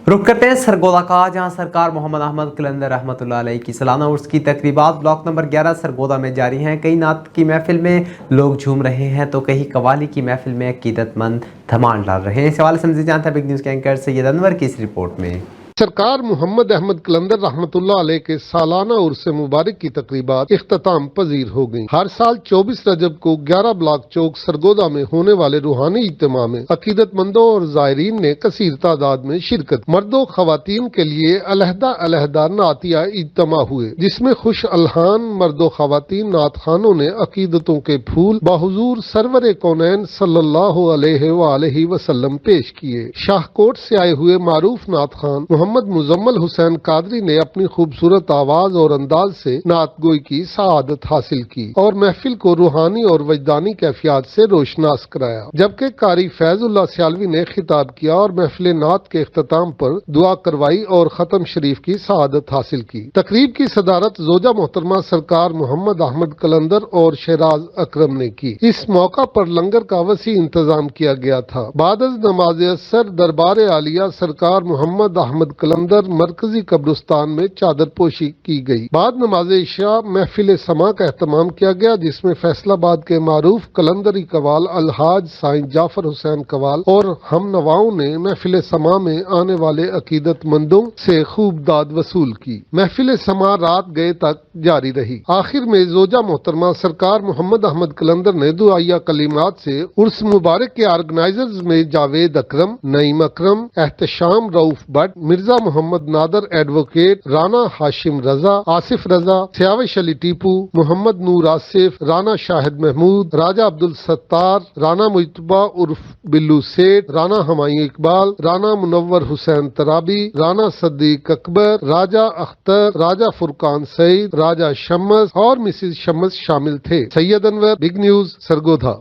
रुक करते हैं सरगोदा का, जहां सरकार मोहम्मद अहमद कलंदर रहमत उल्लाह अलैह की सालाना उर्स की तकरीबात ब्लॉक नंबर 11 सरगोदा में जारी हैं। कई नात की महफिल में लोग झूम रहे हैं तो कहीं कवाली की महफिल में अकीदतमंद धमाल डाल रहे हैं। इस हवाले से मज़ीद जानते हैं बिग न्यूज़ के एंकर सैयद अनवर की इस रिपोर्ट में। सरकार मोहम्मद अहमद कलंदर रहमतुल्लाह अलैह के सालाना उर्स मुबारक की तकरीबात इख्तिताम पजीर हो गयी। हर साल 24 रजब को 11 ब्लॉक चौक सरगोदा में होने वाले रूहानी इज्तिमा में अकीदतमंदों और ज़ायरीन ने कसीर तादाद में शिरकत। मर्दों खवातीन के लिए अलहदा अलहदा नातिया इज्तिमा हुए, जिसमें खुश अलहान मर्दों खवातीन नात खानों ने अकीदतों के फूल बाहुजूर सरवर कौनैन सल्लल्लाहु अलैहि वसल्लम पेश किए। शाहकोट से आए हुए मारूफ नात खान मोहम्मद मुजम्मल हुसैन कादरी ने अपनी खूबसूरत आवाज और अंदाज से नात गोई की सआदत हासिल की और महफिल को रूहानी और वजदानी कैफियत से रोशनास कराया, जबकि कारी फैजुल्लाह सियालवी ने खिताब किया और महफिल नात के इख्तिताम पर दुआ करवाई और खत्म शरीफ की सआदत हासिल की। तकरीब की सदारत जोजा मोहतरमा सरकार मोहम्मद अहमद कलंदर और शहराज अकरम ने की। इस मौका पर लंगर का वसी इंतजाम किया गया था। बाद नमाज असर दरबार आलिया सरकार मोहम्मद अहमद कलंदर मरकजी कब्रिस्तान में चादर पोशी की गई। बाद नमाज इशा महफिल समा का एहतमाम किया गया, जिसमें फैसलाबाद के मारूफ कलंदरी कवाल अलहाज साईं जाफर हुसैन कवाल और हम नवाओं ने महफिल समा में आने वाले अकीदतमंदों से खूब दाद वसूल की। महफिल समा रात गए तक जारी रही। आखिर में जोजा मोहतरमा सरकार मोहम्मद अहमद कलंदर ने दुआया कलीमात से उर्स मुबारक के ऑर्गेनाइजर्स में जावेद अकरम, नईम अकरम, एहतशाम रऊफ भट्ट, मिर्जा मोहम्मद नादर एडवोकेट, राना हाशिम रजा, आसिफ रजा, सियाविश अली टीपू, मोहम्मद नूर आसिफ, राना शाहिद महमूद, राजा अब्दुल सत्तार, राना मुजतबा उर्फ बिल्लू सेठ, राना हमायूं इकबाल, राना मुनव्वर हुसैन तराबी, राना सद्दीक अकबर, राजा अख्तर, राजा फुरकान सईद, राजा शम्स और मिसिज शम्स शामिल थे। Syed Anwar, big news, Sargodha.